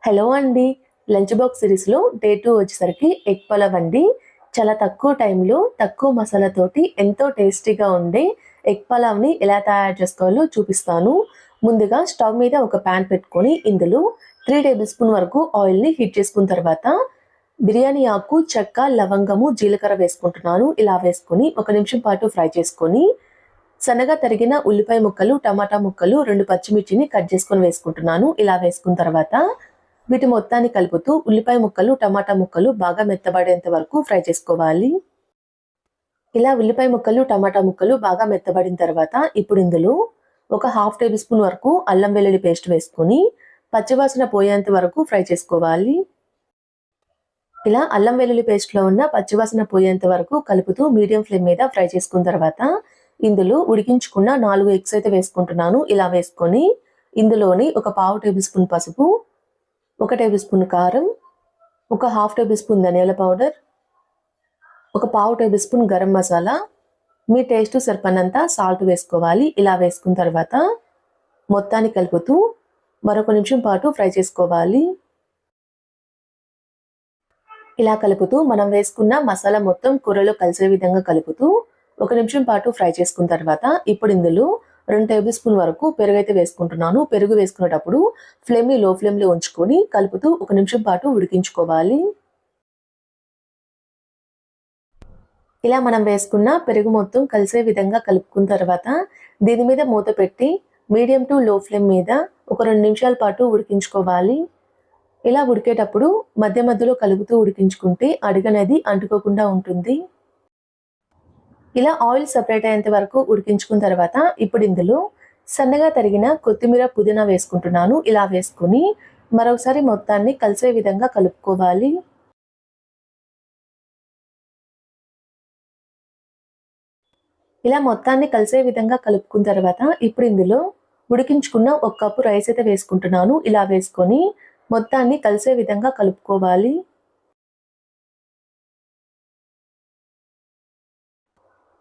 Hello అండి. Lunch box సిరీస్‌లో day 2 వచ్చేసరికి ఎగ్ పలావ్ అండి. చాలా తక్కువ టైంలో, తక్కువ మసాలాతోటి ఎంతో టేస్టీగా ఉండే ఎగ్ పలావ్‌ని ఎలా తయారు చేసుకోవాలో చూపిస్తాను. ముందుగా స్టవ్ మీద ఒక పాన్ పెట్టుకొని ఇందులో 3 టేబుల్ స్పూన్ వరకు ఆయిల్‌ని హీట్ చేసుకున్న తర్వాత బిర్యానీ ఆకు, చెక్క, లవంగము, జీలకర్ర వేసుకుంటున్నాను. ఇలా వేసుకొని ఒక నిమిషం పాటు ఫ్రై చేసుకొని సన్నగా తరిగిన ఉల్లిపాయ ముక్కలు, టమాటా ముక్కలు, 2 పచ్చిమిర్చిని కట్ చేసుకొని వేసుకుంటున్నాను. ఇలా వేసుకున్న తర్వాత వీటి మొత్తాన్ని కలుపుతూ ఉల్లిపాయ ముక్కలు, టమాటా ముక్కలు బాగా మెత్తబడేంత వరకు ఫ్రై చేసుకోవాలి. ఇలా ఉల్లిపాయ ముక్కలు, టమాటా ముక్కలు బాగా మెత్తబడిన తర్వాత ఇప్పుడు ఇందులో ఒక హాఫ్ టేబుల్ స్పూన్ వరకు అల్లం వెల్లుల్లి పేస్ట్ వేసుకొని పచ్చివాసన పోయేంత వరకు ఫ్రై చేసుకోవాలి. ఇలా అల్లం వెల్లుల్లి పేస్ట్లో ఉన్న పచ్చివాసన పోయేంత వరకు కలుపుతూ మీడియం ఫ్లేమ్ మీద ఫ్రై చేసుకున్న తర్వాత ఇందులో ఉడికించుకున్న 4 ఎగ్స్ అయితే వేసుకుంటున్నాను. ఇలా వేసుకొని ఇందులోని ఒక పావు టేబుల్ స్పూన్ పసుపు, 1 టేబుల్ స్పూన్ కారం, ఒక హాఫ్ టేబుల్ స్పూన్ ధనియాల పౌడర్, ఒక పావు టేబుల్ స్పూన్ గరం మసాలా, మీ టేస్ట్ సరిపడినంత సాల్ట్ వేసుకోవాలి. ఇలా వేసుకున్న తర్వాత మొత్తాన్ని కలుపుతూ మరొక నిమిషం పాటు ఫ్రై చేసుకోవాలి. ఇలా కలుపుతూ మనం వేసుకున్న మసాలా మొత్తం కూరలో కలిసే విధంగా కలుపుతూ ఒక నిమిషం పాటు ఫ్రై చేసుకున్న తర్వాత ఇప్పుడు ఇందులో 2 టేబుల్ స్పూన్ వరకు పెరుగు అయితే వేసుకుంటున్నాను. పెరుగు వేసుకునేటప్పుడు ఫ్లేమ్ని లో ఫ్లేమ్లో ఉంచుకొని కలుపుతూ ఒక నిమిషం పాటు ఉడికించుకోవాలి. ఇలా మనం వేసుకున్న పెరుగు మొత్తం కలిసే విధంగా కలుపుకున్న తర్వాత దీని మీద మూత పెట్టి మీడియం టు లో ఫ్లేమ్ మీద ఒక 2 నిమిషాల పాటు ఉడికించుకోవాలి. ఇలా ఉడికేటప్పుడు మధ్య మధ్యలో కలుపుతూ ఉడికించుకుంటే అడుగనేది అంటుకోకుండా ఉంటుంది. ఇలా ఆయిల్ సెపరేట్ అయ్యేంత వరకు ఉడికించుకున్న తర్వాత ఇప్పుడు ఇందులో సన్నగా తరిగిన కొత్తిమీర, పుదీనా వేసుకుంటున్నాను. ఇలా వేసుకొని మరొకసారి మొత్తాన్ని కలిసే విధంగా కలుపుకోవాలి. ఇలా మొత్తాన్ని కలిసే విధంగా కలుపుకున్న తర్వాత ఇప్పుడు ఇందులో ఉడికించుకున్న 1 కప్పు రైస్ అయితే వేసుకుంటున్నాను. ఇలా వేసుకొని మొత్తాన్ని కలిసే విధంగా కలుపుకోవాలి.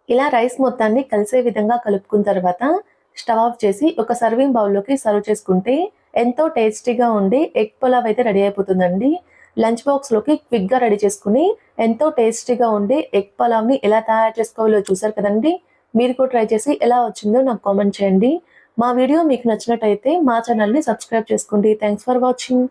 ఇలా రైస్ మొత్తాన్ని కలిసే విధంగా కలుపుకున్న తర్వాత స్టవ్ ఆఫ్ చేసి ఒక సర్వింగ్ బౌల్లోకి సర్వ్ చేసుకుంటే ఎంతో టేస్టీగా ఉండే ఎగ్ పులావ్ అయితే రెడీ అయిపోతుందండి. లంచ్ బాక్స్లోకి క్విక్గా రెడీ చేసుకుని ఎంతో టేస్టీగా ఉండే ఎగ్ పులావ్ని ఎలా తయారు చేసుకోవాలో చూసారు కదండి. మీరు కూడా ట్రై చేసి ఎలా వచ్చిందో నాకు కామెంట్ చేయండి. మా వీడియో మీకు నచ్చినట్టయితే మా ఛానల్ని సబ్స్క్రైబ్ చేసుకోండి. Thanks for watching.